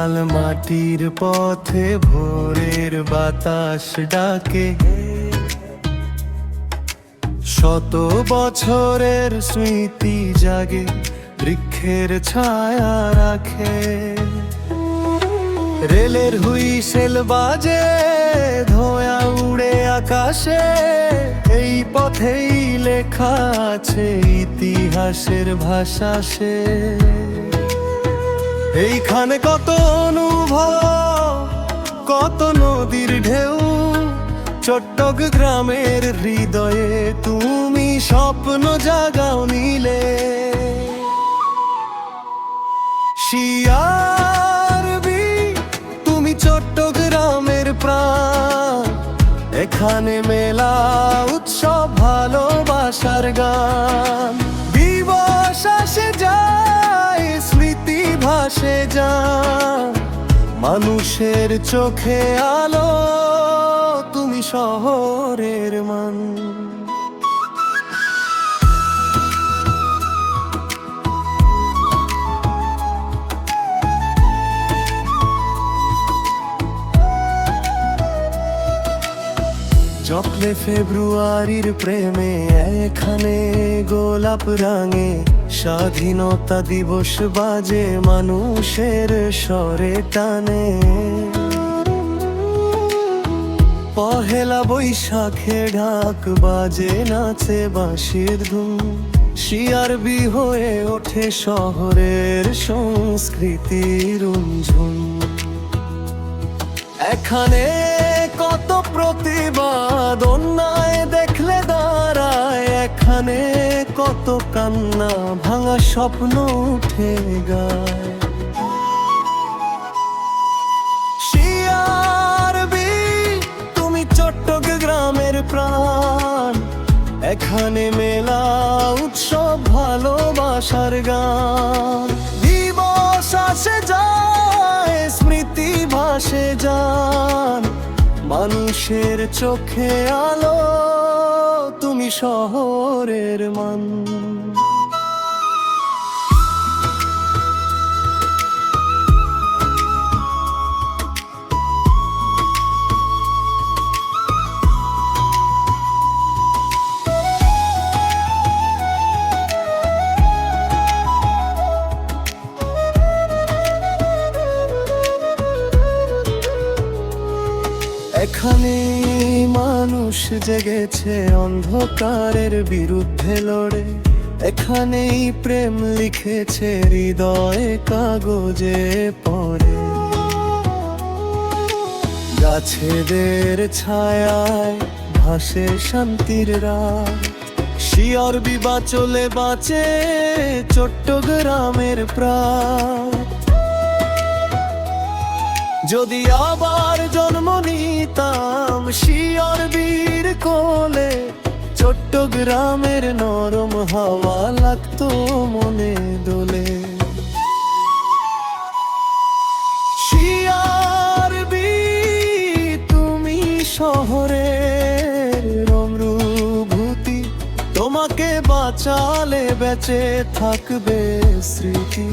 লাল মাটির পথে ভোরের বাতাস ডাকে, শত বছরের স্মৃতি জাগে, বৃক্ষের ছায়া রাখে। রেলের হুইসেল বাজে, ধোঁয়া উড়ে আকাশে, এই পথেই লেখা আছে ইতিহাসের ভাষা সে। এইখানে কত অনুভব, কত নদীর ঢেউ, চট্টগ্রামের হৃদয়ে তুমি স্বপ্ন জাগাও নীলে। শিয়ারবি তুমি চট্টগ্রামের প্রাণ, এখানে মেলা উৎসব ভালোবাসার গান। দিবস আসে যায়, স্মৃতি ভাসে যায়, মানুষের চোখে আলো, তুমি শহরের মান। চকলে ফেব্রুয়ারির প্রেমে, এখানে গোলাপ রাঙে, স্বাধীনতা দিবস বাজে মানুষের স্বরে টানে। পহেলা বৈশাখে ঢাক বাজে, নাচে বাঁশির ধুম, শিয়ারবি হয়ে ওঠে শহরের সংস্কৃতির রুমঝুম। এখানে কত প্রতিবাদ, অন্যায় দেখলে দাঁড়ায়, এখানে কত কান্না, ভাঙা স্বপ্ন উঠে গায়। শিয়ারবি তুমি চট্টগ্রামের প্রাণ, এখানে মেলা উৎসব ভালোবাসার গান। দিবস আসে যায়, স্মৃতি ভাসে যান, মানুষের চোখে আলো, তুমি শহরের মান। এখানে মানুষ জেগেছে অন্ধকারের বিরুদ্ধে লড়ে, এখানেই প্রেম লিখেছে হৃদয়ে কাগজে পড়ে। গাছেদের ছায়ায় ভাসে শান্তির রাত, শিয়ারবি বাঁচলে বাঁচে চট্টগ্রামের প্রাণ। যদি আবার জন্ম নিতাম শিয়ারবির কোলে, চট্টগ্রামের নরম হাওয়া লাগতো মনে দোলে। শিয়ারবি তুমি শহরের অনুভূতি, তোমাকে বাঁচালে বেঁচে থাকবে স্মৃতি।